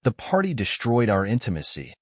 The party destroyed our intimacy.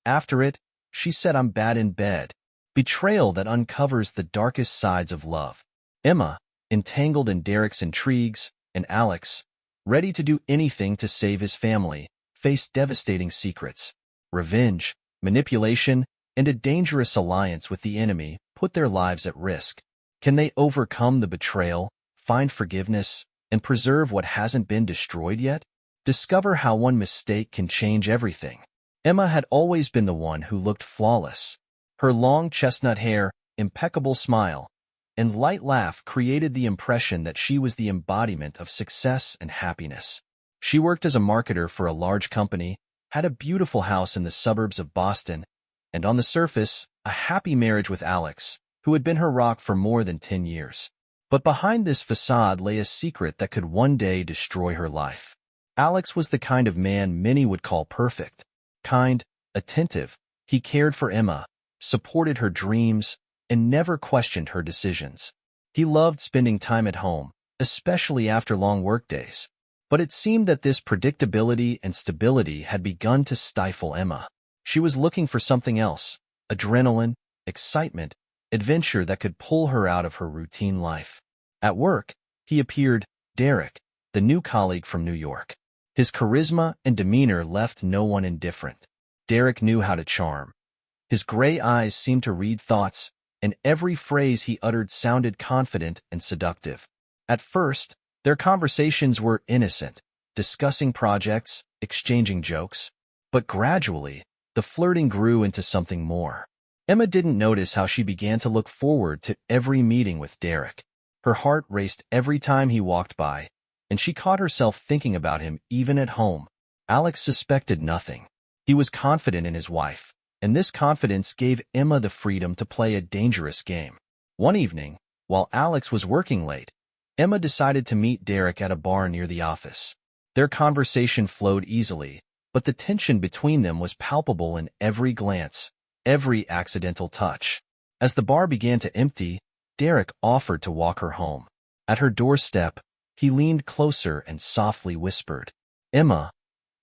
After it, she said I'm bad in bed. Betrayal that uncovers the darkest sides of love. Emma, entangled in Derek's intrigues, and Alex, ready to do anything to save his family, faced devastating secrets. Revenge, manipulation, and a dangerous alliance with the enemy put their lives at risk. Can they overcome the betrayal, find forgiveness, and preserve what hasn't been destroyed yet? Discover how one mistake can change everything. Emma had always been the one who looked flawless. Her long chestnut hair, impeccable smile, and light laugh created the impression that she was the embodiment of success and happiness. She worked as a marketer for a large company, had a beautiful house in the suburbs of Boston, and on the surface, a happy marriage with Alex, who had been her rock for more than 10 years. But behind this facade lay a secret that could one day destroy her life. Alex was the kind of man many would call perfect. Kind, attentive, he cared for Emma, supported her dreams, and never questioned her decisions. He loved spending time at home, especially after long workdays. But it seemed that this predictability and stability had begun to stifle Emma. She was looking for something else, adrenaline, excitement, adventure that could pull her out of her routine life. At work, he appeared, Derek, the new colleague from New York. His charisma and demeanor left no one indifferent. Derek knew how to charm. His gray eyes seemed to read thoughts, and every phrase he uttered sounded confident and seductive. At first, their conversations were innocent, discussing projects, exchanging jokes. But gradually, the flirting grew into something more. Emma didn't notice how she began to look forward to every meeting with Derek. Her heart raced every time he walked by, and she caught herself thinking about him even at home. Alex suspected nothing. He was confident in his wife, and this confidence gave Emma the freedom to play a dangerous game. One evening, while Alex was working late, Emma decided to meet Derek at a bar near the office. Their conversation flowed easily, but the tension between them was palpable in every glance, every accidental touch. As the bar began to empty, Derek offered to walk her home. At her doorstep, he leaned closer and softly whispered, "Emma,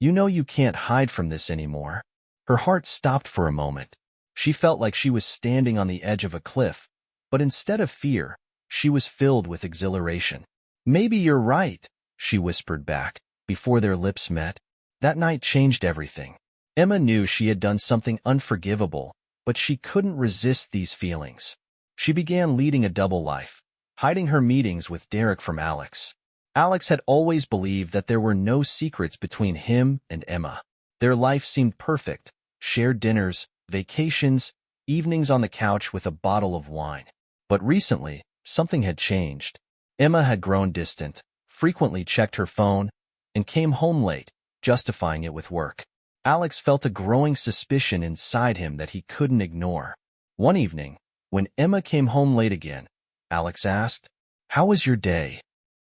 you know you can't hide from this anymore." Her heart stopped for a moment. She felt like she was standing on the edge of a cliff, but instead of fear, she was filled with exhilaration. "Maybe you're right," she whispered back, before their lips met. That night changed everything. Emma knew she had done something unforgivable, but she couldn't resist these feelings. She began leading a double life, hiding her meetings with Derek from Alex. Alex had always believed that there were no secrets between him and Emma. Their life seemed perfect, shared dinners, vacations, evenings on the couch with a bottle of wine. But recently, something had changed. Emma had grown distant, frequently checked her phone, and came home late, justifying it with work. Alex felt a growing suspicion inside him that he couldn't ignore. One evening, when Emma came home late again, Alex asked, "How was your day?"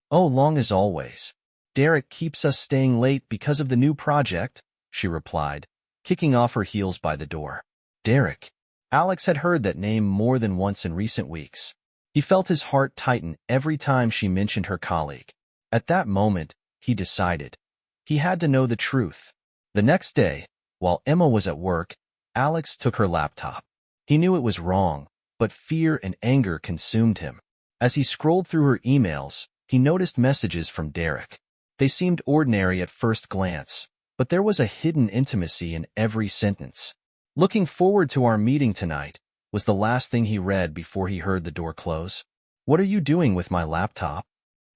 "Oh, long as always. Derek keeps us staying late because of the new project," she replied, kicking off her heels by the door. Derek. Alex had heard that name more than once in recent weeks. He felt his heart tighten every time she mentioned her colleague. At that moment, he decided. He had to know the truth. The next day, while Emma was at work, Alex took her laptop. He knew it was wrong, but fear and anger consumed him. As he scrolled through her emails, he noticed messages from Derek. They seemed ordinary at first glance, but there was a hidden intimacy in every sentence. "Looking forward to our meeting tonight," was the last thing he read before he heard the door close. "What are you doing with my laptop?"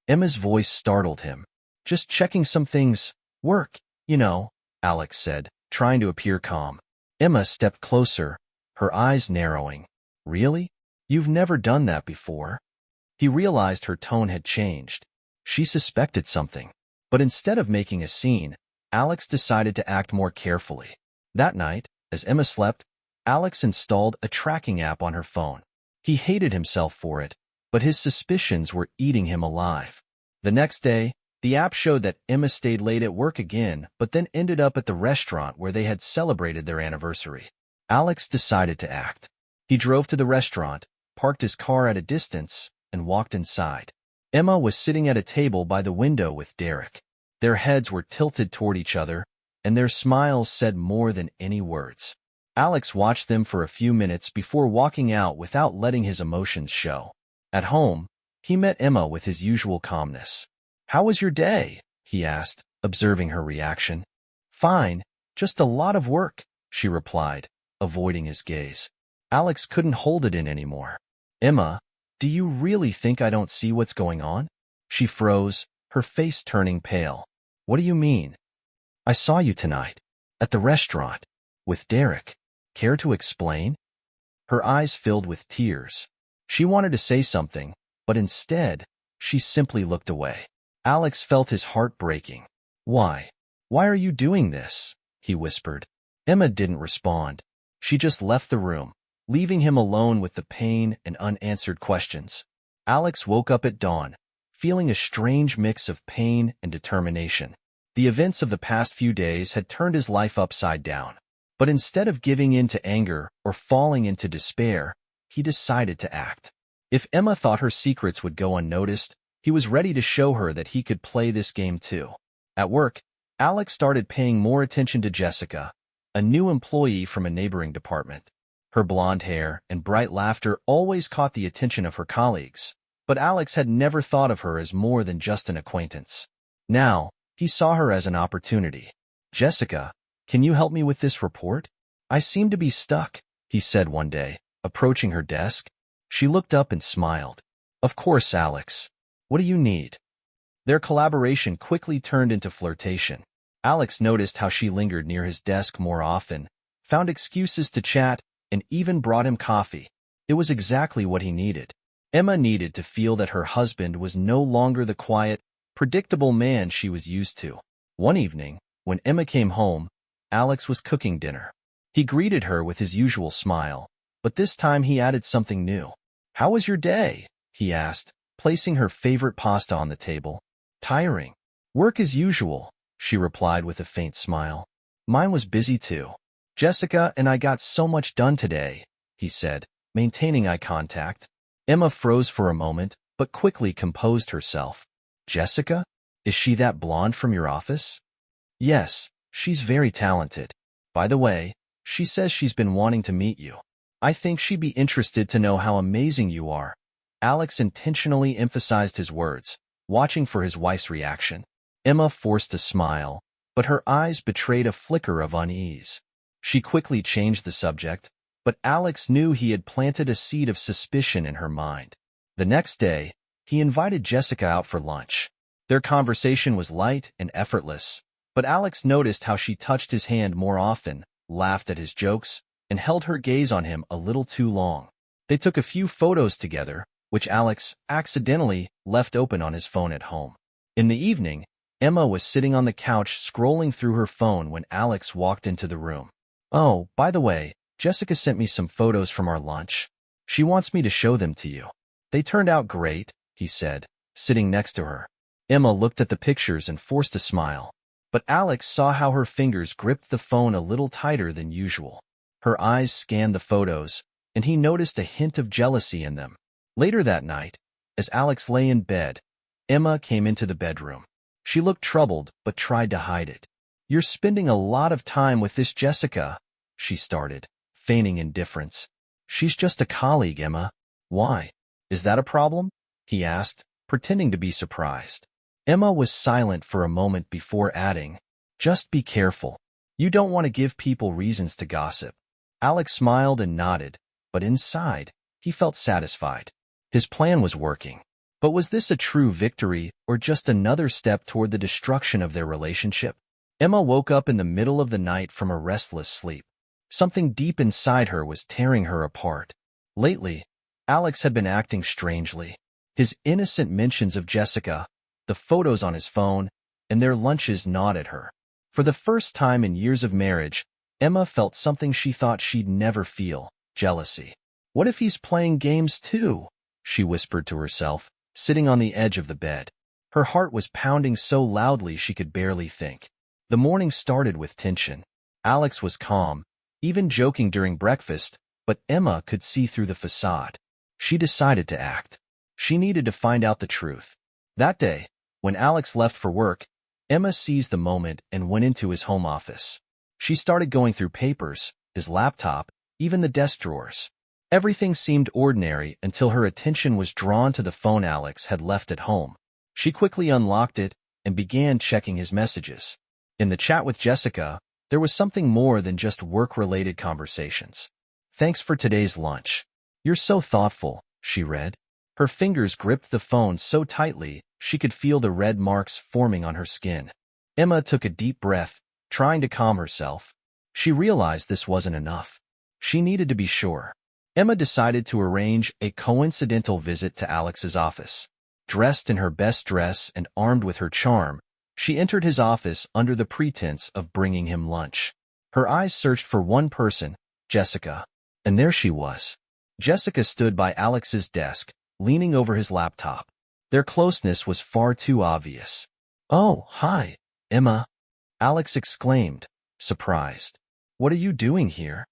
Emma's voice startled him. "Just checking some things. Work, you know," Alex said, trying to appear calm. Emma stepped closer, her eyes narrowing. "Really? You've never done that before?" He realized her tone had changed. She suspected something. But instead of making a scene, Alex decided to act more carefully. That night, as Emma slept, Alex installed a tracking app on her phone. He hated himself for it, but his suspicions were eating him alive. The next day, the app showed that Emma stayed late at work again, but then ended up at the restaurant where they had celebrated their anniversary. Alex decided to act. He drove to the restaurant, parked his car at a distance, and walked inside. Emma was sitting at a table by the window with Derek. Their heads were tilted toward each other, and their smiles said more than any words. Alex watched them for a few minutes before walking out without letting his emotions show. At home, he met Emma with his usual calmness. "How was your day?" he asked, observing her reaction. "Fine, just a lot of work," she replied, avoiding his gaze. Alex couldn't hold it in anymore. "Emma, do you really think I don't see what's going on?" She froze, her face turning pale. "What do you mean?" "I saw you tonight. At the restaurant. With Derek. Care to explain?" Her eyes filled with tears. She wanted to say something, but instead, she simply looked away. Alex felt his heart breaking. "Why? Why are you doing this?" he whispered. Emma didn't respond. She just left the room, leaving him alone with the pain and unanswered questions. Alex woke up at dawn, feeling a strange mix of pain and determination. The events of the past few days had turned his life upside down. But instead of giving in to anger or falling into despair, he decided to act. If Emma thought her secrets would go unnoticed, he was ready to show her that he could play this game too. At work, Alex started paying more attention to Jessica, a new employee from a neighboring department. Her blonde hair and bright laughter always caught the attention of her colleagues, but Alex had never thought of her as more than just an acquaintance. Now, he saw her as an opportunity. "Jessica, can you help me with this report? I seem to be stuck," he said one day, approaching her desk. She looked up and smiled. "Of course, Alex. What do you need?" Their collaboration quickly turned into flirtation. Alex noticed how she lingered near his desk more often, found excuses to chat, and even brought him coffee. It was exactly what he needed. Emma needed to feel that her husband was no longer the quiet, predictable man she was used to. One evening, when Emma came home, Alex was cooking dinner. He greeted her with his usual smile, but this time he added something new. "How was your day?" he asked, placing her favorite pasta on the table. "Tiring. Work as usual," she replied with a faint smile. "Mine was busy too. Jessica and I got so much done today," he said, maintaining eye contact. Emma froze for a moment, but quickly composed herself. "Jessica? Is she that blonde from your office?" "Yes, she's very talented. By the way, she says she's been wanting to meet you. I think she'd be interested to know how amazing you are." Alex intentionally emphasized his words, watching for his wife's reaction. Emma forced a smile, but her eyes betrayed a flicker of unease. She quickly changed the subject, but Alex knew he had planted a seed of suspicion in her mind. The next day, he invited Jessica out for lunch. Their conversation was light and effortless, but Alex noticed how she touched his hand more often, laughed at his jokes, and held her gaze on him a little too long. They took a few photos together, which Alex accidentally left open on his phone at home. In the evening, Emma was sitting on the couch scrolling through her phone when Alex walked into the room. "Oh, by the way, Jessica sent me some photos from our lunch. She wants me to show them to you. They turned out great," he said, sitting next to her. Emma looked at the pictures and forced a smile, but Alex saw how her fingers gripped the phone a little tighter than usual. Her eyes scanned the photos, and he noticed a hint of jealousy in them. Later that night, as Alex lay in bed, Emma came into the bedroom. She looked troubled, but tried to hide it. "You're spending a lot of time with this Jessica," she started, feigning indifference. "She's just a colleague, Emma. Why? Is that a problem?" he asked, pretending to be surprised. Emma was silent for a moment before adding, "Just be careful. You don't want to give people reasons to gossip." Alex smiled and nodded, but inside, he felt satisfied. His plan was working. But was this a true victory or just another step toward the destruction of their relationship? Emma woke up in the middle of the night from a restless sleep. Something deep inside her was tearing her apart. Lately, Alex had been acting strangely. His innocent mentions of Jessica, the photos on his phone, and their lunches gnawed at her. For the first time in years of marriage, Emma felt something she thought she'd never feel, jealousy. "What if he's playing games too?" she whispered to herself, sitting on the edge of the bed. Her heart was pounding so loudly she could barely think. The morning started with tension. Alex was calm, even joking during breakfast, but Emma could see through the facade. She decided to act. She needed to find out the truth. That day, when Alex left for work, Emma seized the moment and went into his home office. She started going through papers, his laptop, even the desk drawers. Everything seemed ordinary until her attention was drawn to the phone Alex had left at home. She quickly unlocked it and began checking his messages. In the chat with Jessica, there was something more than just work-related conversations. "Thanks for today's lunch. You're so thoughtful," she read. Her fingers gripped the phone so tightly she could feel the red marks forming on her skin. Emma took a deep breath, trying to calm herself. She realized this wasn't enough. She needed to be sure. Emma decided to arrange a coincidental visit to Alex's office. Dressed in her best dress and armed with her charm, she entered his office under the pretense of bringing him lunch. Her eyes searched for one person, Jessica, and there she was. Jessica stood by Alex's desk, leaning over his laptop. Their closeness was far too obvious. "Oh, hi, Emma," Alex exclaimed, surprised. "What are you doing here?"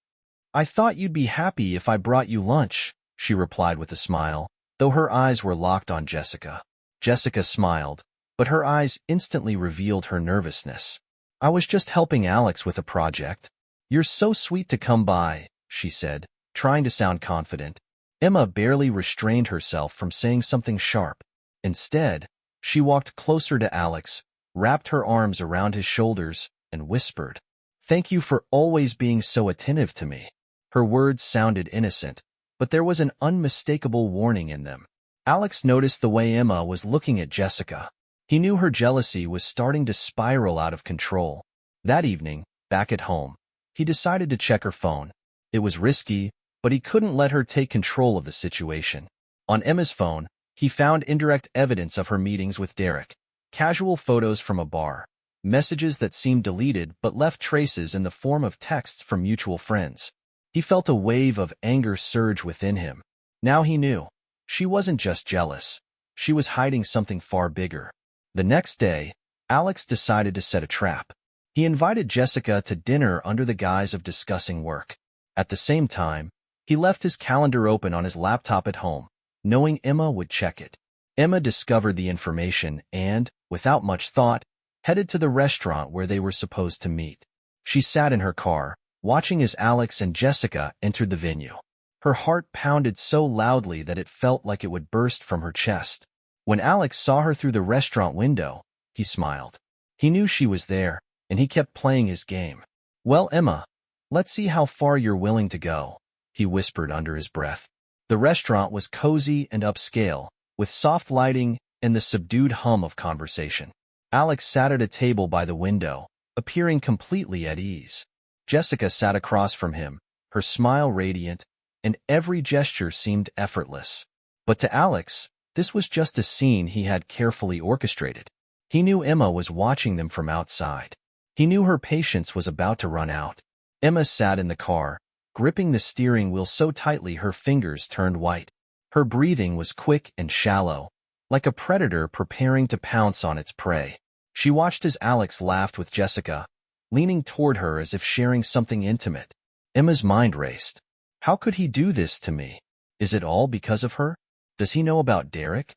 "I thought you'd be happy if I brought you lunch," she replied with a smile, though her eyes were locked on Jessica. Jessica smiled, but her eyes instantly revealed her nervousness. "I was just helping Alex with a project." "You're so sweet to come by," she said, trying to sound confident. Emma barely restrained herself from saying something sharp. Instead, she walked closer to Alex, wrapped her arms around his shoulders, and whispered, "Thank you for always being so attentive to me." Her words sounded innocent, but there was an unmistakable warning in them. Alex noticed the way Emma was looking at Jessica. He knew her jealousy was starting to spiral out of control. That evening, back at home, he decided to check her phone. It was risky, but he couldn't let her take control of the situation. On Emma's phone, he found indirect evidence of her meetings with Derek, casual photos from a bar, messages that seemed deleted but left traces in the form of texts from mutual friends. He felt a wave of anger surge within him. Now he knew. She wasn't just jealous. She was hiding something far bigger. The next day, Alex decided to set a trap. He invited Jessica to dinner under the guise of discussing work. At the same time, he left his calendar open on his laptop at home, knowing Emma would check it. Emma discovered the information and, without much thought, headed to the restaurant where they were supposed to meet. She sat in her car, watching as Alex and Jessica entered the venue. Her heart pounded so loudly that it felt like it would burst from her chest. When Alex saw her through the restaurant window, he smiled. He knew she was there, and he kept playing his game. "Well, Emma, let's see how far you're willing to go," he whispered under his breath. The restaurant was cozy and upscale, with soft lighting and the subdued hum of conversation. Alex sat at a table by the window, appearing completely at ease. Jessica sat across from him, her smile radiant, and every gesture seemed effortless. But to Alex, this was just a scene he had carefully orchestrated. He knew Emma was watching them from outside. He knew her patience was about to run out. Emma sat in the car, gripping the steering wheel so tightly her fingers turned white. Her breathing was quick and shallow, like a predator preparing to pounce on its prey. She watched as Alex laughed with Jessica, leaning toward her as if sharing something intimate. Emma's mind raced. How could he do this to me? Is it all because of her? Does he know about Derek?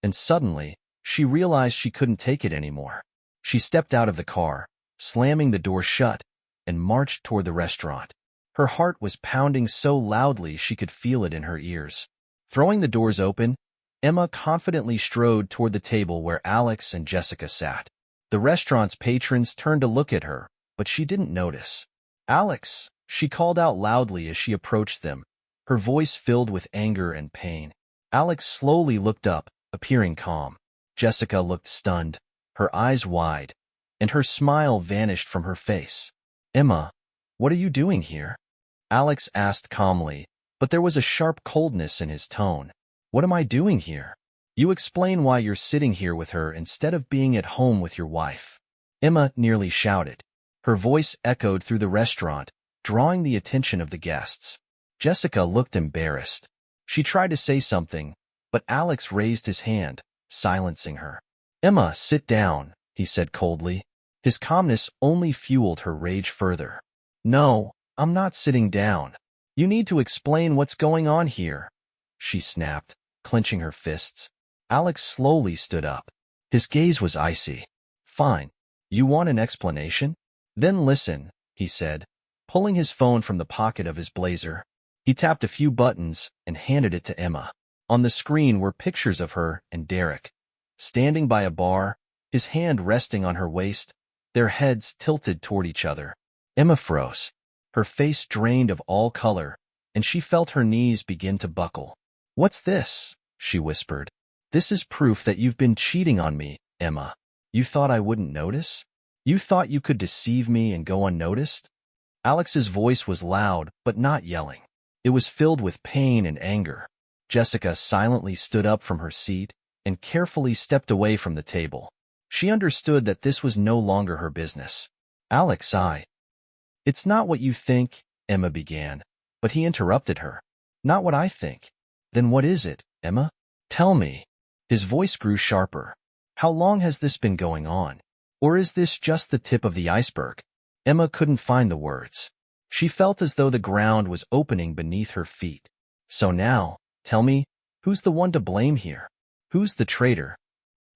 And suddenly, she realized she couldn't take it anymore. She stepped out of the car, slamming the door shut, and marched toward the restaurant. Her heart was pounding so loudly she could feel it in her ears. Throwing the doors open, Emma confidently strode toward the table where Alex and Jessica sat. The restaurant's patrons turned to look at her, but she didn't notice. "Alex," she called out loudly as she approached them, her voice filled with anger and pain. Alex slowly looked up, appearing calm. Jessica looked stunned, her eyes wide, and her smile vanished from her face. "Emma, what are you doing here?" Alex asked calmly, but there was a sharp coldness in his tone. "What am I doing here? You explain why you're sitting here with her instead of being at home with your wife." Emma nearly shouted. Her voice echoed through the restaurant, drawing the attention of the guests. Jessica looked embarrassed. She tried to say something, but Alex raised his hand, silencing her. "Emma, sit down," he said coldly. His calmness only fueled her rage further. "No, I'm not sitting down. You need to explain what's going on here," she snapped, clenching her fists. Alex slowly stood up. His gaze was icy. Fine. You want an explanation? Then listen, he said, pulling his phone from the pocket of his blazer. He tapped a few buttons and handed it to Emma. On the screen were pictures of her and Derek, standing by a bar, his hand resting on her waist, their heads tilted toward each other. Emma froze, her face drained of all color, and she felt her knees begin to buckle. "What's this?" she whispered. "This is proof that you've been cheating on me, Emma. You thought I wouldn't notice? You thought you could deceive me and go unnoticed?" Alex's voice was loud, but not yelling. It was filled with pain and anger. Jessica silently stood up from her seat and carefully stepped away from the table. She understood that this was no longer her business. "Alex, It's not what you think," Emma began, but he interrupted her. "Not what I think. Then what is it, Emma? Tell me." His voice grew sharper. "How long has this been going on? Or is this just the tip of the iceberg?" Emma couldn't find the words. She felt as though the ground was opening beneath her feet. "So now, tell me, who's the one to blame here? Who's the traitor?"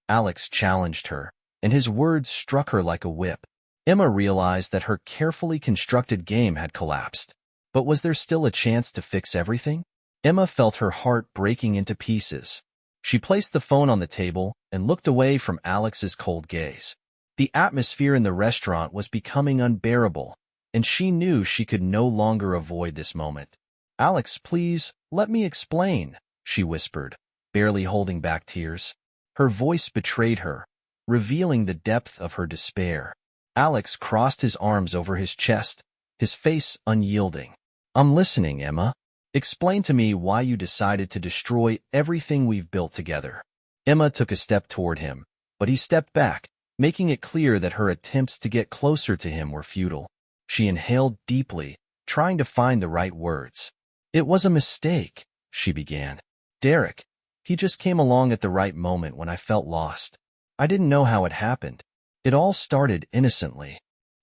Alex challenged her, and his words struck her like a whip. Emma realized that her carefully constructed game had collapsed. But was there still a chance to fix everything? Emma felt her heart breaking into pieces. She placed the phone on the table and looked away from Alex's cold gaze. The atmosphere in the restaurant was becoming unbearable, and she knew she could no longer avoid this moment. "Alex, please, let me explain," she whispered, barely holding back tears. Her voice betrayed her, revealing the depth of her despair. Alex crossed his arms over his chest, his face unyielding. "I'm listening, Emma. Explain to me why you decided to destroy everything we've built together." Emma took a step toward him, but he stepped back, making it clear that her attempts to get closer to him were futile. She inhaled deeply, trying to find the right words. "It was a mistake," she began. "Derek, he just came along at the right moment when I felt lost. I didn't know how it happened. It all started innocently."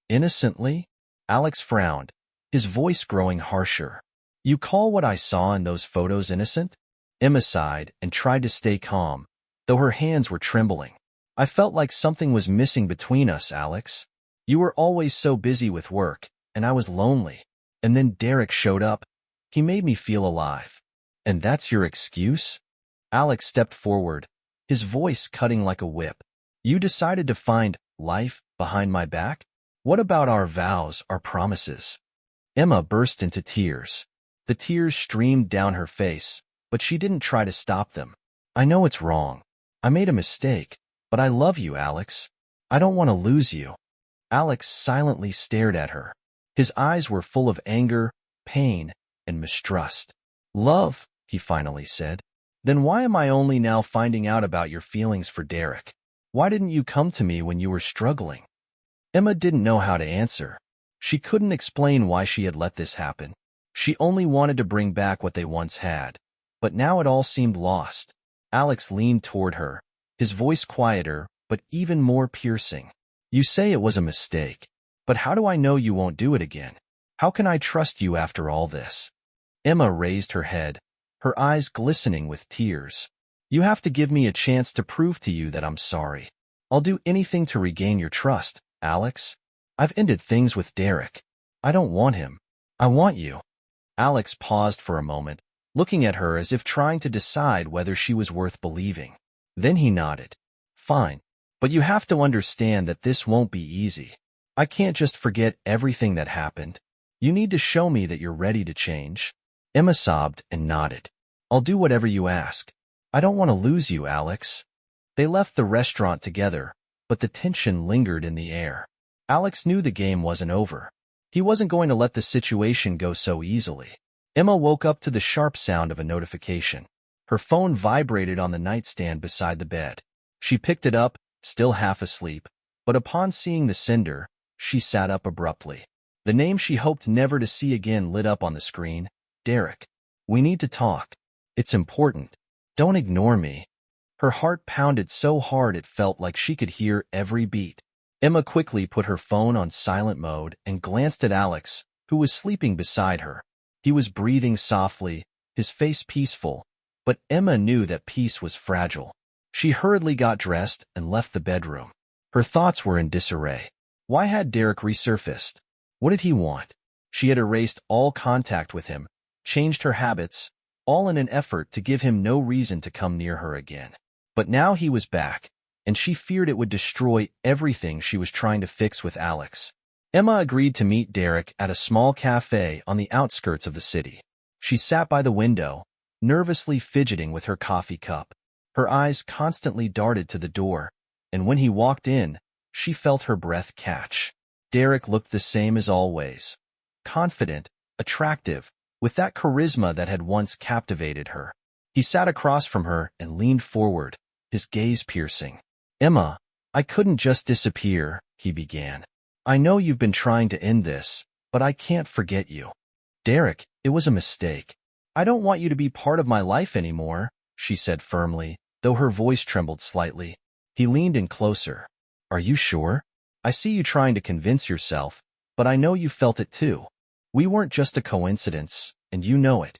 "Innocently?" Alex frowned, his voice growing harsher. "You call what I saw in those photos innocent?" Emma sighed and tried to stay calm, though her hands were trembling. "I felt like something was missing between us, Alex. You were always so busy with work, and I was lonely. And then Derek showed up. He made me feel alive." "And that's your excuse?" Alex stepped forward, his voice cutting like a whip. "You decided to find life behind my back? What about our vows, our promises?" Emma burst into tears. The tears streamed down her face, but she didn't try to stop them. "I know it's wrong. I made a mistake, but I love you, Alex. I don't want to lose you." Alex silently stared at her. His eyes were full of anger, pain, and mistrust. "Love," he finally said. "Then why am I only now finding out about your feelings for Derek? Why didn't you come to me when you were struggling?" Emma didn't know how to answer. She couldn't explain why she had let this happen. She only wanted to bring back what they once had. But now it all seemed lost. Alex leaned toward her, his voice quieter, but even more piercing. "You say it was a mistake. But how do I know you won't do it again? How can I trust you after all this?" Emma raised her head, her eyes glistening with tears. "You have to give me a chance to prove to you that I'm sorry. I'll do anything to regain your trust, Alex. I've ended things with Derek. I don't want him. I want you." Alex paused for a moment, looking at her as if trying to decide whether she was worth believing. Then he nodded. "Fine, but you have to understand that this won't be easy. I can't just forget everything that happened. You need to show me that you're ready to change." Emma sobbed and nodded. "I'll do whatever you ask. I don't want to lose you, Alex." They left the restaurant together, but the tension lingered in the air. Alex knew the game wasn't over. He wasn't going to let the situation go so easily. Emma woke up to the sharp sound of a notification. Her phone vibrated on the nightstand beside the bed. She picked it up, still half asleep, but upon seeing the sender, she sat up abruptly. The name she hoped never to see again lit up on the screen. "Derek. We need to talk. It's important. Don't ignore me." Her heart pounded so hard it felt like she could hear every beat. Emma quickly put her phone on silent mode and glanced at Alex, who was sleeping beside her. He was breathing softly, his face peaceful, but Emma knew that peace was fragile. She hurriedly got dressed and left the bedroom. Her thoughts were in disarray. Why had Derek resurfaced? What did he want? She had erased all contact with him, changed her habits, all in an effort to give him no reason to come near her again. But now he was back, and she feared it would destroy everything she was trying to fix with Alex. Emma agreed to meet Derek at a small cafe on the outskirts of the city. She sat by the window, nervously fidgeting with her coffee cup. Her eyes constantly darted to the door, and when he walked in, she felt her breath catch. Derek looked the same as always. Confident, attractive, with that charisma that had once captivated her. He sat across from her and leaned forward, his gaze piercing. "Emma, I couldn't just disappear," he began. "I know you've been trying to end this, but I can't forget you." "Derek, it was a mistake. I don't want you to be part of my life anymore," she said firmly, though her voice trembled slightly. He leaned in closer. "Are you sure? I see you trying to convince yourself, but I know you felt it too. We weren't just a coincidence, and you know it."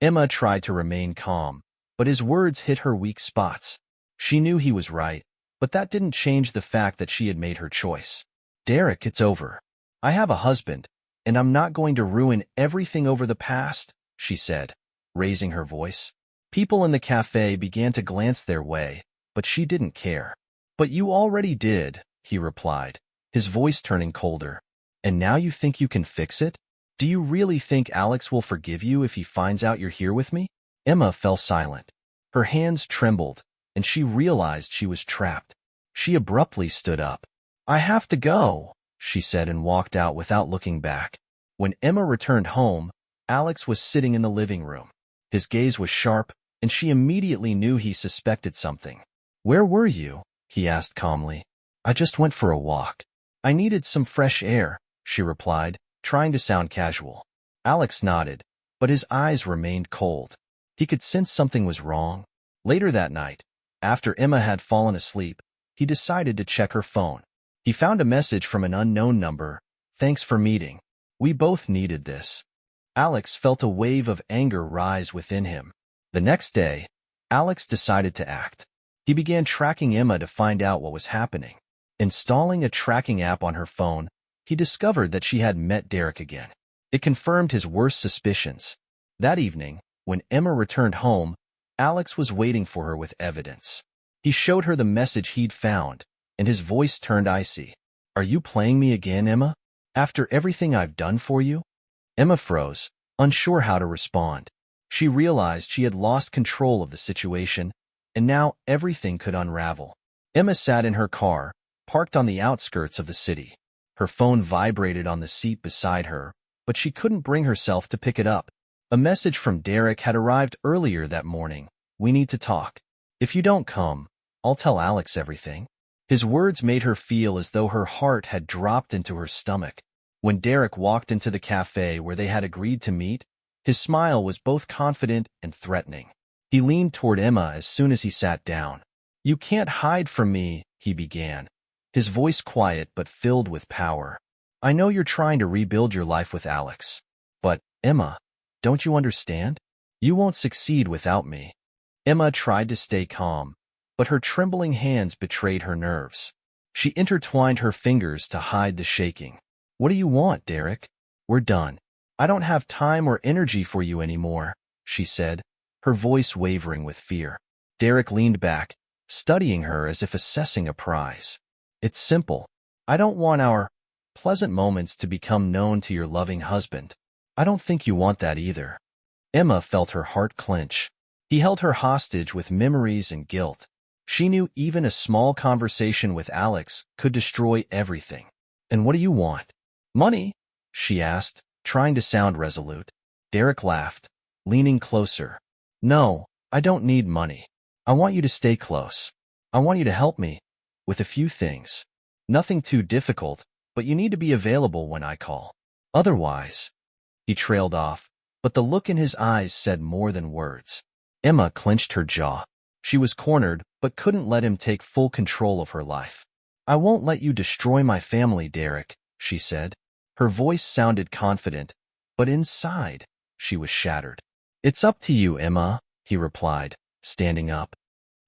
Emma tried to remain calm, but his words hit her weak spots. She knew he was right, but that didn't change the fact that she had made her choice. "Derek, it's over. I have a husband, and I'm not going to ruin everything over the past," she said, raising her voice. People in the cafe began to glance their way, but she didn't care. "But you already did," he replied, his voice turning colder. "And now you think you can fix it? Do you really think Alex will forgive you if he finds out you're here with me?" Emma fell silent. Her hands trembled, and she realized she was trapped. She abruptly stood up. "I have to go," she said, and walked out without looking back. When Emma returned home, Alex was sitting in the living room. His gaze was sharp, and she immediately knew he suspected something. "Where were you?" he asked calmly. "I just went for a walk. I needed some fresh air," she replied, trying to sound casual. Alex nodded, but his eyes remained cold. He could sense something was wrong. Later that night, after Emma had fallen asleep, he decided to check her phone. He found a message from an unknown number. "Thanks for meeting. We both needed this." Alex felt a wave of anger rise within him. The next day, Alex decided to act. He began tracking Emma to find out what was happening. Installing a tracking app on her phone, he discovered that she had met Derek again. It confirmed his worst suspicions. That evening, when Emma returned home, Alex was waiting for her with evidence. He showed her the message he'd found, and his voice turned icy. "Are you playing me again, Emma? After everything I've done for you?" Emma froze, unsure how to respond. She realized she had lost control of the situation, and now everything could unravel. Emma sat in her car, parked on the outskirts of the city. Her phone vibrated on the seat beside her, but she couldn't bring herself to pick it up. A message from Derek had arrived earlier that morning. "We need to talk. If you don't come, I'll tell Alex everything." His words made her feel as though her heart had dropped into her stomach. When Derek walked into the cafe where they had agreed to meet, his smile was both confident and threatening. He leaned toward Emma as soon as he sat down. "You can't hide from me," he began, his voice quiet but filled with power. "I know you're trying to rebuild your life with Alex. But, Emma, don't you understand? You won't succeed without me." Emma tried to stay calm, but her trembling hands betrayed her nerves. She intertwined her fingers to hide the shaking. "What do you want, Derek? We're done. I don't have time or energy for you anymore," she said, her voice wavering with fear. Derek leaned back, studying her as if assessing a prize. "It's simple. I don't want our pleasant moments to become known to your loving husband. I don't think you want that either." Emma felt her heart clench. He held her hostage with memories and guilt. She knew even a small conversation with Alex could destroy everything. "And what do you want?" "Money?" she asked, trying to sound resolute. Derek laughed, leaning closer. "No, I don't need money. I want you to stay close. I want you to help me with a few things. Nothing too difficult, but you need to be available when I call. Otherwise—" He trailed off, but the look in his eyes said more than words. Emma clenched her jaw. She was cornered, but couldn't let him take full control of her life. "I won't let you destroy my family, Derek," she said. Her voice sounded confident, but inside, she was shattered. "It's up to you, Emma," he replied, standing up.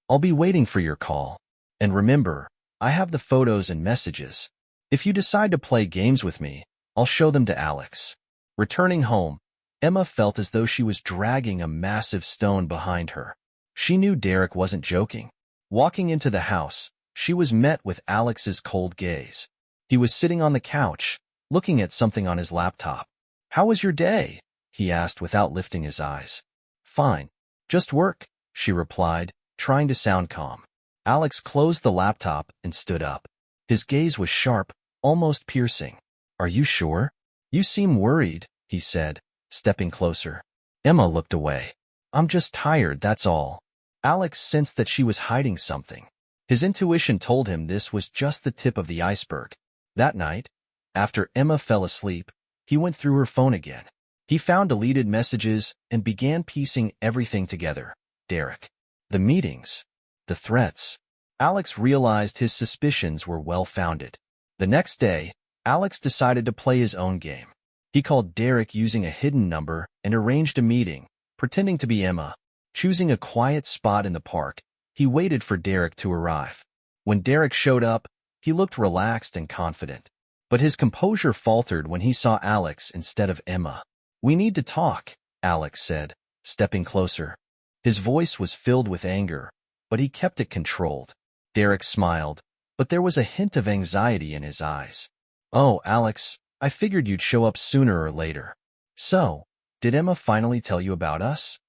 "I'll be waiting for your call. And remember, I have the photos and messages. If you decide to play games with me, I'll show them to Alex. Returning home, Emma felt as though she was dragging a massive stone behind her. She knew Derek wasn't joking. Walking into the house, she was met with Alex's cold gaze. He was sitting on the couch, looking at something on his laptop. "How was your day?" he asked without lifting his eyes. "Fine. Just work," she replied, trying to sound calm. Alex closed the laptop and stood up. His gaze was sharp, almost piercing. "Are you sure? You seem worried," he said, stepping closer. Emma looked away. "I'm just tired, that's all." Alex sensed that she was hiding something. His intuition told him this was just the tip of the iceberg. That night, after Emma fell asleep, he went through her phone again. He found deleted messages and began piecing everything together. Derek. The meetings. The threats. Alex realized his suspicions were well-founded. The next day, Alex decided to play his own game. He called Derek using a hidden number and arranged a meeting, pretending to be Emma. Choosing a quiet spot in the park, he waited for Derek to arrive. When Derek showed up, he looked relaxed and confident. But his composure faltered when he saw Alex instead of Emma. "We need to talk," Alex said, stepping closer. His voice was filled with anger, but he kept it controlled. Derek smiled, but there was a hint of anxiety in his eyes. "Oh, Alex, I figured you'd show up sooner or later. So, did Emma finally tell you about us?"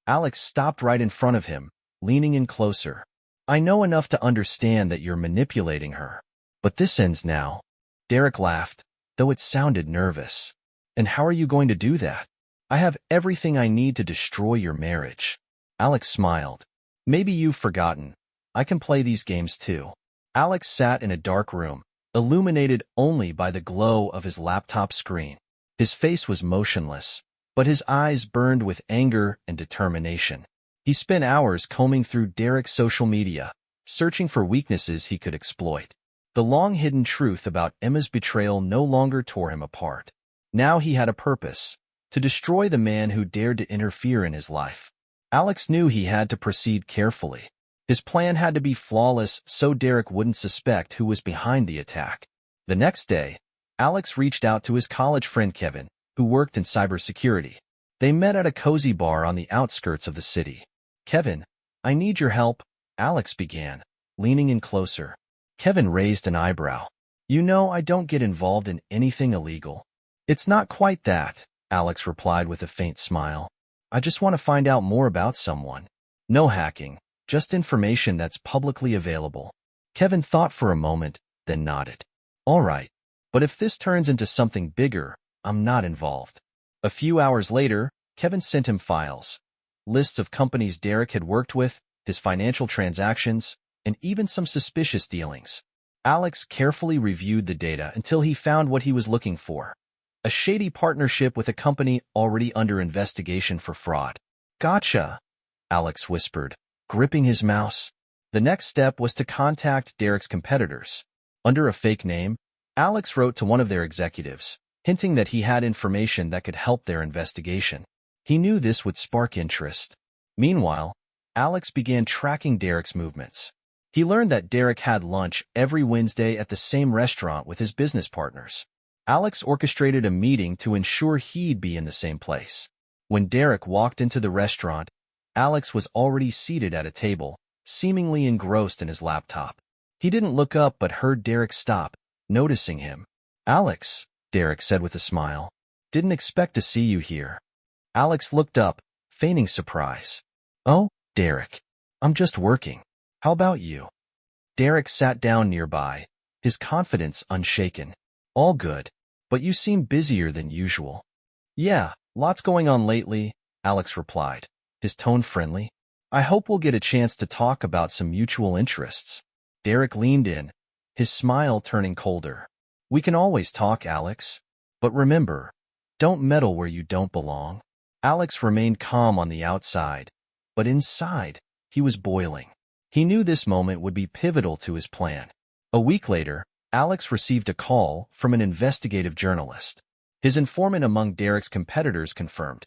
Alex stopped right in front of him, leaning in closer. "I know enough to understand that you're manipulating her. But this ends now." Derek laughed, though it sounded nervous. "And how are you going to do that?" "I have everything I need to destroy your marriage." Alex smiled. "Maybe you've forgotten. I can play these games too." Alex sat in a dark room, illuminated only by the glow of his laptop screen. His face was motionless, but his eyes burned with anger and determination. He spent hours combing through Derek's social media, searching for weaknesses he could exploit. The long-hidden truth about Emma's betrayal no longer tore him apart. Now he had a purpose: to destroy the man who dared to interfere in his life. Alex knew he had to proceed carefully. His plan had to be flawless so Derek wouldn't suspect who was behind the attack. The next day, Alex reached out to his college friend Kevin, who worked in cybersecurity. They met at a cozy bar on the outskirts of the city. "Kevin, I need your help," Alex began, leaning in closer. Kevin raised an eyebrow. "You know I don't get involved in anything illegal." "It's not quite that," Alex replied with a faint smile. "I just want to find out more about someone. No hacking, just information that's publicly available." Kevin thought for a moment, then nodded. "All right, but if this turns into something bigger, I'm not involved." A few hours later, Kevin sent him files. Lists of companies Derek had worked with, his financial transactions, and even some suspicious dealings. Alex carefully reviewed the data until he found what he was looking for: a shady partnership with a company already under investigation for fraud. "Gotcha," Alex whispered, gripping his mouse. The next step was to contact Derek's competitors. Under a fake name, Alex wrote to one of their executives, hinting that he had information that could help their investigation. He knew this would spark interest. Meanwhile, Alex began tracking Derek's movements. He learned that Derek had lunch every Wednesday at the same restaurant with his business partners. Alex orchestrated a meeting to ensure he'd be in the same place. When Derek walked into the restaurant, Alex was already seated at a table, seemingly engrossed in his laptop. He didn't look up but heard Derek stop, noticing him. "Alex," Derek said with a smile. "Didn't expect to see you here." Alex looked up, feigning surprise. "Oh, Derek. I'm just working. How about you?" Derek sat down nearby, his confidence unshaken. "All good, but you seem busier than usual." "Yeah, lots going on lately," Alex replied, his tone friendly. "I hope we'll get a chance to talk about some mutual interests." Derek leaned in, his smile turning colder. "We can always talk, Alex. But remember, don't meddle where you don't belong." Alex remained calm on the outside, but inside, he was boiling. He knew this moment would be pivotal to his plan. A week later, Alex received a call from an investigative journalist. His informant among Derek's competitors confirmed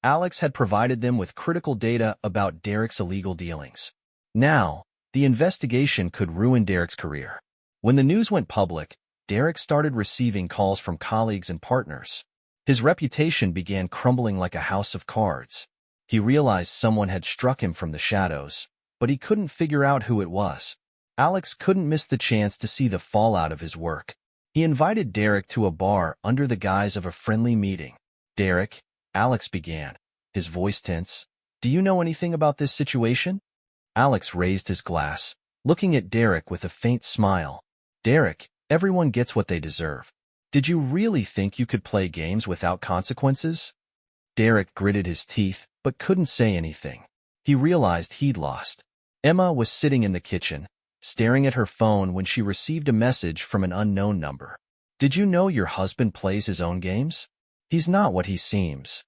Alex had provided them with critical data about Derek's illegal dealings. Now, the investigation could ruin Derek's career. When the news went public, Derek started receiving calls from colleagues and partners. His reputation began crumbling like a house of cards. He realized someone had struck him from the shadows, but he couldn't figure out who it was. Alex couldn't miss the chance to see the fallout of his work. He invited Derek to a bar under the guise of a friendly meeting. "Derek," Alex began, his voice tense, "do you know anything about this situation?" Alex raised his glass, looking at Derek with a faint smile. "Derek, everyone gets what they deserve. Did you really think you could play games without consequences?" Derek gritted his teeth, but couldn't say anything. He realized he'd lost. Emma was sitting in the kitchen, staring at her phone when she received a message from an unknown number. "Did you know your husband plays his own games? He's not what he seems."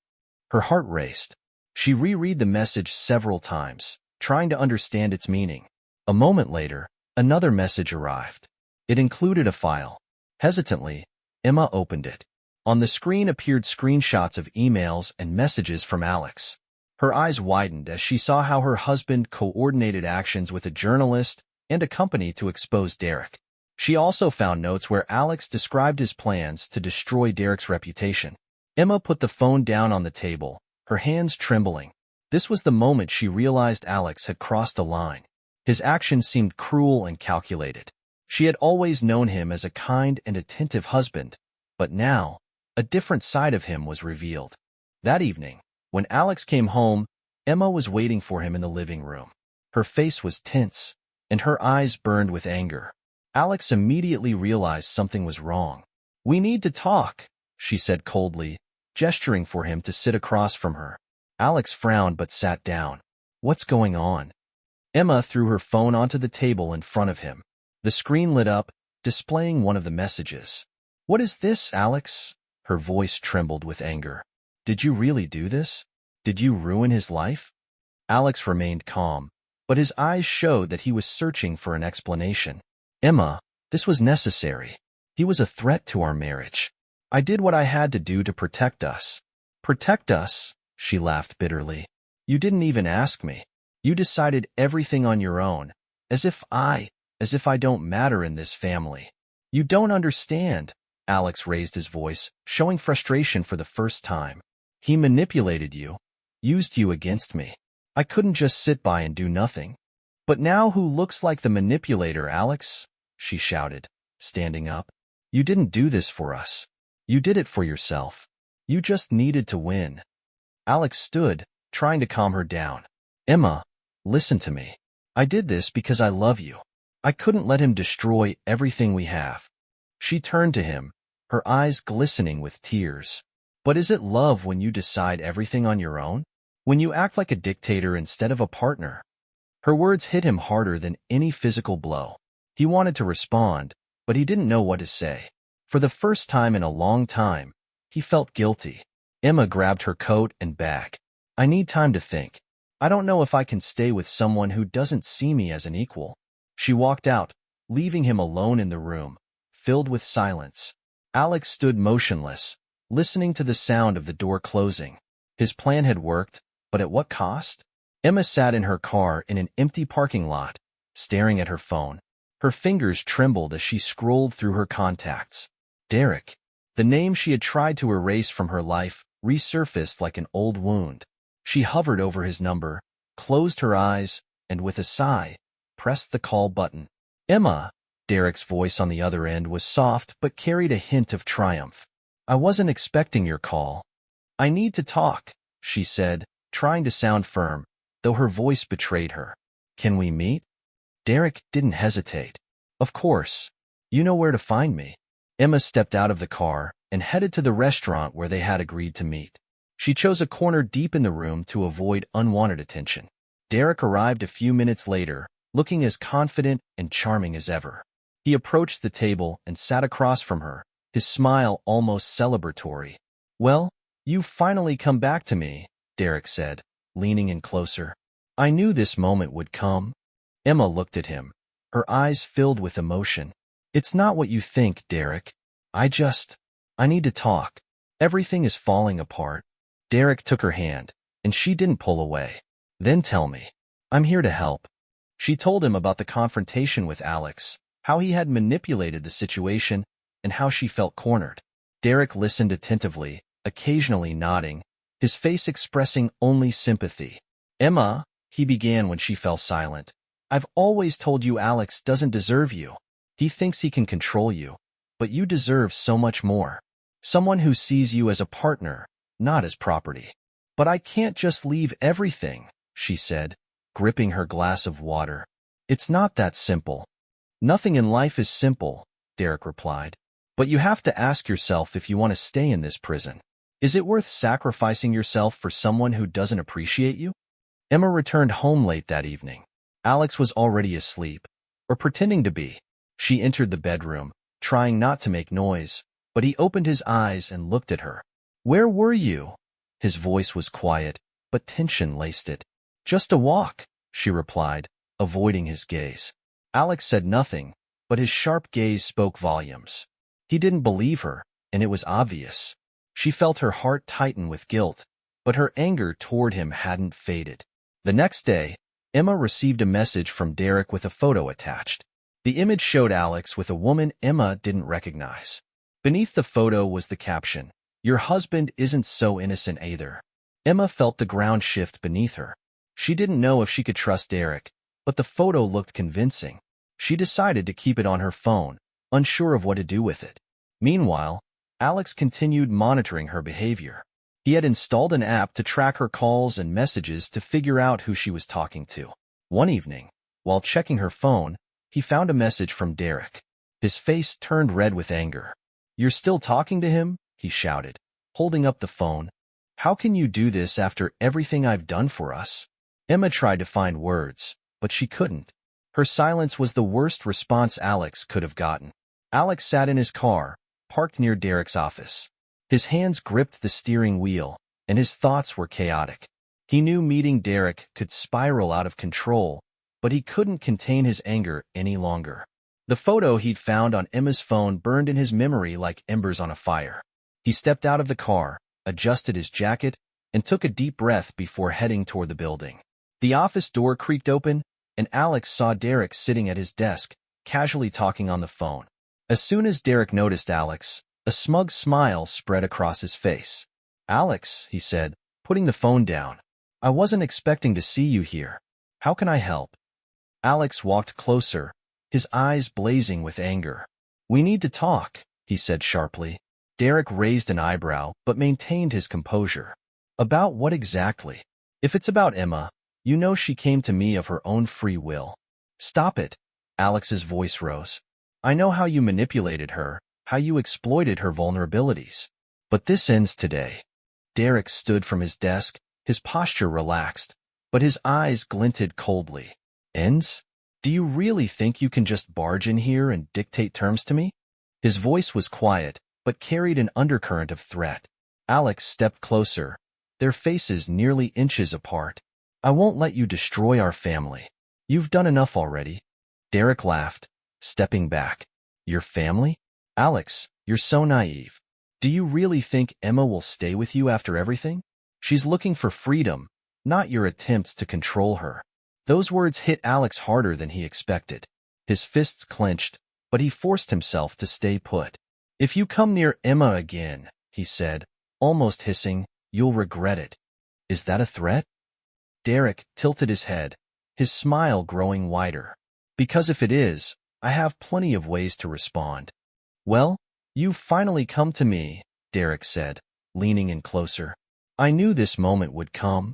Her heart raced. She reread the message several times, trying to understand its meaning. A moment later, another message arrived. It included a file. Hesitantly, Emma opened it. On the screen appeared screenshots of emails and messages from Alex. Her eyes widened as she saw how her husband coordinated actions with a journalist and a company to expose Derek. She also found notes where Alex described his plans to destroy Derek's reputation. Emma put the phone down on the table, her hands trembling. This was the moment she realized Alex had crossed a line. His actions seemed cruel and calculated. She had always known him as a kind and attentive husband, but now, a different side of him was revealed. That evening, when Alex came home, Emma was waiting for him in the living room. Her face was tense, and her eyes burned with anger. Alex immediately realized something was wrong. "We need to talk," she said coldly, gesturing for him to sit across from her. Alex frowned but sat down. "What's going on?" Emma threw her phone onto the table in front of him. The screen lit up, displaying one of the messages. "What is this, Alex?" Her voice trembled with anger. "Did you really do this? Did you ruin his life?" Alex remained calm, but his eyes showed that he was searching for an explanation. "Emma, this was necessary. He was a threat to our marriage. I did what I had to do to protect us." "Protect us?" She laughed bitterly. "You didn't even ask me. You decided everything on your own, as if I don't matter in this family. You don't understand." Alex raised his voice, showing frustration for the first time. "He manipulated you, used you against me. I couldn't just sit by and do nothing." "But now who looks like the manipulator, Alex?" she shouted, standing up. "You didn't do this for us. You did it for yourself. You just needed to win." Alex stood, trying to calm her down. "Emma, listen to me. I did this because I love you. I couldn't let him destroy everything we have." She turned to him, her eyes glistening with tears. "But is it love when you decide everything on your own? When you act like a dictator instead of a partner?" Her words hit him harder than any physical blow. He wanted to respond, but he didn't know what to say. For the first time in a long time, he felt guilty. Emma grabbed her coat and bag. "I need time to think. I don't know if I can stay with someone who doesn't see me as an equal." She walked out, leaving him alone in the room, filled with silence. Alex stood motionless, listening to the sound of the door closing. His plan had worked, but at what cost? Emma sat in her car in an empty parking lot, staring at her phone. Her fingers trembled as she scrolled through her contacts. Derek, the name she had tried to erase from her life, resurfaced like an old wound. She hovered over his number, closed her eyes, and with a sigh, pressed the call button. "Emma," Derek's voice on the other end was soft but carried a hint of triumph. "I wasn't expecting your call." "I need to talk," she said, trying to sound firm, though her voice betrayed her. "Can we meet?" Derek didn't hesitate. "Of course. You know where to find me." Emma stepped out of the car and headed to the restaurant where they had agreed to meet. She chose a corner deep in the room to avoid unwanted attention. Derek arrived a few minutes later, looking as confident and charming as ever. He approached the table and sat across from her, his smile almost celebratory. "Well, you've finally come back to me," Derek said, leaning in closer. "I knew this moment would come." Emma looked at him, her eyes filled with emotion. "It's not what you think, Derek. I need to talk. Everything is falling apart." Derek took her hand, and she didn't pull away. "Then tell me. I'm here to help." She told him about the confrontation with Alex, how he had manipulated the situation, and how she felt cornered. Derek listened attentively, occasionally nodding, his face expressing only sympathy. "Emma," he began when she fell silent, "I've always told you Alex doesn't deserve you. He thinks he can control you, but you deserve so much more. Someone who sees you as a partner, not as property." "But I can't just leave everything," she said, gripping her glass of water. "It's not that simple." "Nothing in life is simple," Derek replied. "But you have to ask yourself if you want to stay in this prison. Is it worth sacrificing yourself for someone who doesn't appreciate you?" Emma returned home late that evening. Alex was already asleep, or pretending to be. She entered the bedroom, trying not to make noise, but he opened his eyes and looked at her. "Where were you?" His voice was quiet, but tension laced it. "Just a walk," she replied, avoiding his gaze. Alex said nothing, but his sharp gaze spoke volumes. He didn't believe her, and it was obvious. She felt her heart tighten with guilt, but her anger toward him hadn't faded. The next day, Emma received a message from Derek with a photo attached. The image showed Alex with a woman Emma didn't recognize. Beneath the photo was the caption, "Your husband isn't so innocent either." Emma felt the ground shift beneath her. She didn't know if she could trust Derek, but the photo looked convincing. She decided to keep it on her phone, unsure of what to do with it. Meanwhile, Alex continued monitoring her behavior. He had installed an app to track her calls and messages to figure out who she was talking to. One evening, while checking her phone, he found a message from Derek. His face turned red with anger. "You're still talking to him?" he shouted, holding up the phone. "How can you do this after everything I've done for us?" Emma tried to find words, but she couldn't. Her silence was the worst response Alex could have gotten. Alex sat in his car, parked near Derek's office. His hands gripped the steering wheel, and his thoughts were chaotic. He knew meeting Derek could spiral out of control, but he couldn't contain his anger any longer. The photo he'd found on Emma's phone burned in his memory like embers on a fire. He stepped out of the car, adjusted his jacket, and took a deep breath before heading toward the building. The office door creaked open, and Alex saw Derek sitting at his desk, casually talking on the phone. As soon as Derek noticed Alex, a smug smile spread across his face. "Alex," he said, putting the phone down, "I wasn't expecting to see you here. How can I help?" Alex walked closer, his eyes blazing with anger. "We need to talk," he said sharply. Derek raised an eyebrow but maintained his composure. "About what exactly?" "If it's about Emma, you know she came to me of her own free will." "Stop it," Alex's voice rose. "I know how you manipulated her, how you exploited her vulnerabilities. But this ends today." Derek stood from his desk, his posture relaxed, but his eyes glinted coldly. "Ends? Do you really think you can just barge in here and dictate terms to me?" His voice was quiet, but carried an undercurrent of threat. Alex stepped closer, their faces nearly inches apart. "I won't let you destroy our family. You've done enough already." Derek laughed, stepping back. "Your family? Alex, you're so naive. Do you really think Emma will stay with you after everything? She's looking for freedom, not your attempts to control her." Those words hit Alex harder than he expected. His fists clenched, but he forced himself to stay put. "If you come near Emma again," he said, almost hissing, "you'll regret it." "Is that a threat?" Derek tilted his head, his smile growing wider. "Because if it is, I have plenty of ways to respond." "Well, you've finally come to me," Derek said, leaning in closer. "I knew this moment would come."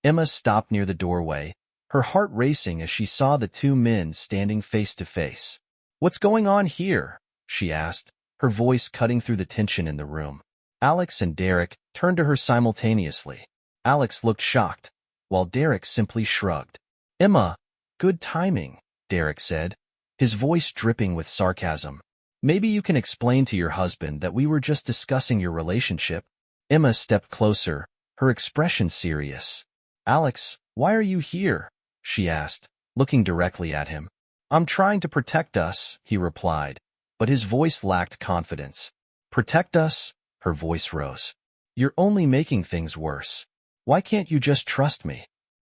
Emma stopped near the doorway, her heart racing as she saw the two men standing face to face. "What's going on here?" she asked, her voice cutting through the tension in the room. Alex and Derek turned to her simultaneously. Alex looked shocked, while Derek simply shrugged. "Emma, good timing," Derek said, his voice dripping with sarcasm. "Maybe you can explain to your husband that we were just discussing your relationship." Emma stepped closer, her expression serious. "Alex, why are you here?" she asked, looking directly at him. "I'm trying to protect us," he replied, but his voice lacked confidence. "Protect us?" Her voice rose. "You're only making things worse. Why can't you just trust me?"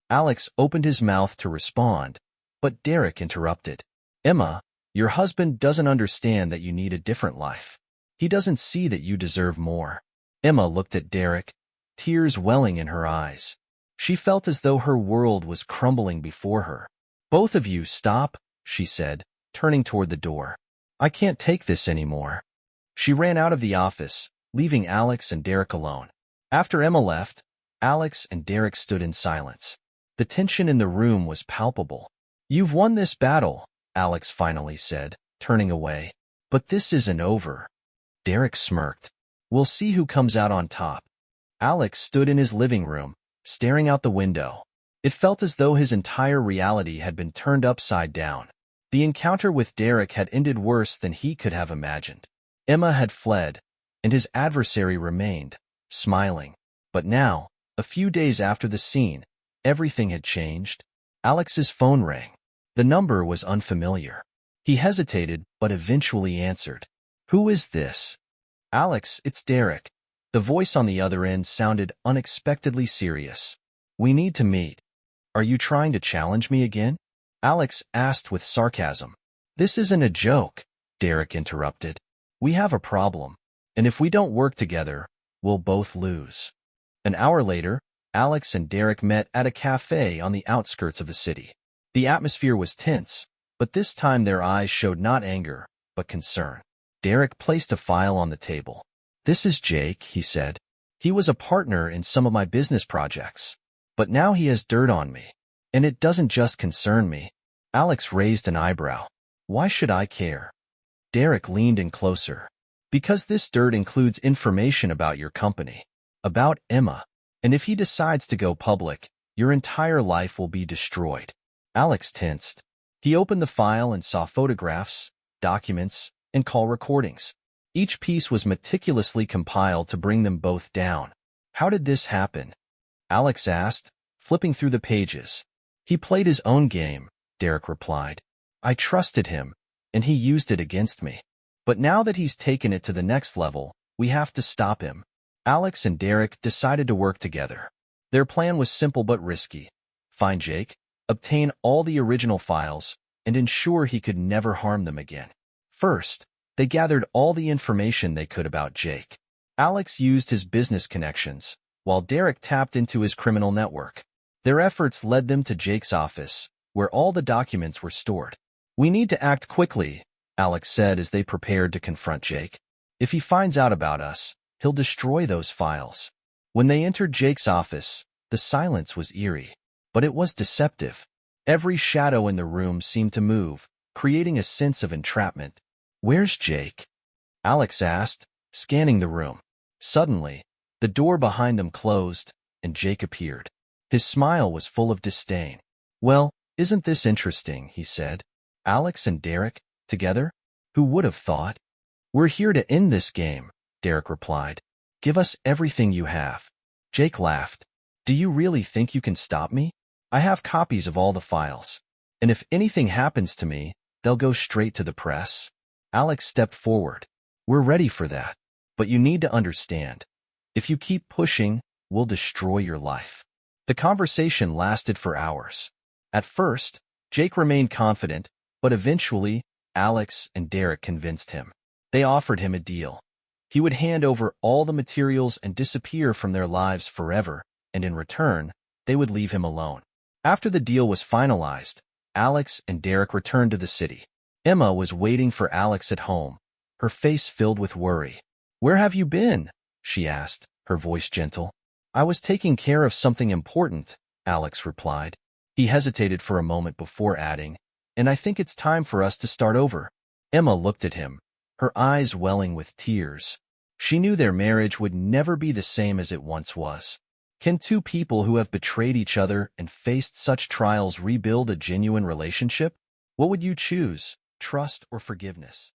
Alex opened his mouth to respond, but Derek interrupted. "Emma, Your husband doesn't understand that you need a different life. He doesn't see that you deserve more. Emma looked at Derek, tears welling in her eyes. She felt as though her world was crumbling before her. Both of you stop, she said, turning toward the door. I can't take this anymore. She ran out of the office, leaving Alex and Derek alone. After Emma left, Alex and Derek stood in silence. The tension in the room was palpable. You've won this battle, Alex finally said, turning away. But this isn't over. Derek smirked. We'll see who comes out on top. Alex stood in his living room, staring out the window. It felt as though his entire reality had been turned upside down. The encounter with Derek had ended worse than he could have imagined. Emma had fled, and his adversary remained, smiling. But now, a few days after the scene, everything had changed. Alex's phone rang. The number was unfamiliar. He hesitated, but eventually answered. Who is this? Alex, it's Derek. The voice on the other end sounded unexpectedly serious. We need to meet. Are you trying to challenge me again? Alex asked with sarcasm. This isn't a joke, Derek interrupted. We have a problem, and if we don't work together, we'll both lose. An hour later, Alex and Derek met at a cafe on the outskirts of the city. The atmosphere was tense, but this time their eyes showed not anger, but concern. Derek placed a file on the table. This is Jake, he said. He was a partner in some of my business projects. But now he has dirt on me. And it doesn't just concern me. Alex raised an eyebrow. Why should I care? Derek leaned in closer. Because this dirt includes information about your company. About Emma. And if he decides to go public, your entire life will be destroyed. Alex tensed. He opened the file and saw photographs, documents, and call recordings. Each piece was meticulously compiled to bring them both down. How did this happen? Alex asked, flipping through the pages. He played his own game, Derek replied. I trusted him, and he used it against me. But now that he's taken it to the next level, we have to stop him. Alex and Derek decided to work together. Their plan was simple but risky. Find Jake, obtain all the original files, and ensure he could never harm them again. First, they gathered all the information they could about Jake. Alex used his business connections, while Derek tapped into his criminal network. Their efforts led them to Jake's office, where all the documents were stored. We need to act quickly, Alex said as they prepared to confront Jake. If he finds out about us, he'll destroy those files. When they entered Jake's office, the silence was eerie, but it was deceptive. Every shadow in the room seemed to move, creating a sense of entrapment. Where's Jake? Alex asked, scanning the room. Suddenly, the door behind them closed, and Jake appeared. His smile was full of disdain. Well, isn't this interesting, he said. Alex and Derek, together? Who would have thought? We're here to end this game, Derek replied. Give us everything you have. Jake laughed. Do you really think you can stop me? I have copies of all the files. And if anything happens to me, they'll go straight to the press. Alex stepped forward. We're ready for that. But you need to understand. If you keep pushing, we'll destroy your life. The conversation lasted for hours. At first, Jake remained confident, but eventually, Alex and Derek convinced him. They offered him a deal. He would hand over all the materials and disappear from their lives forever, and in return, they would leave him alone. After the deal was finalized, Alex and Derek returned to the city. Emma was waiting for Alex at home, her face filled with worry. Where have you been? She asked, her voice gentle. I was taking care of something important, Alex replied. He hesitated for a moment before adding, and I think it's time for us to start over. Emma looked at him, her eyes welling with tears. She knew their marriage would never be the same as it once was. Can two people who have betrayed each other and faced such trials rebuild a genuine relationship? What would you choose, trust or forgiveness?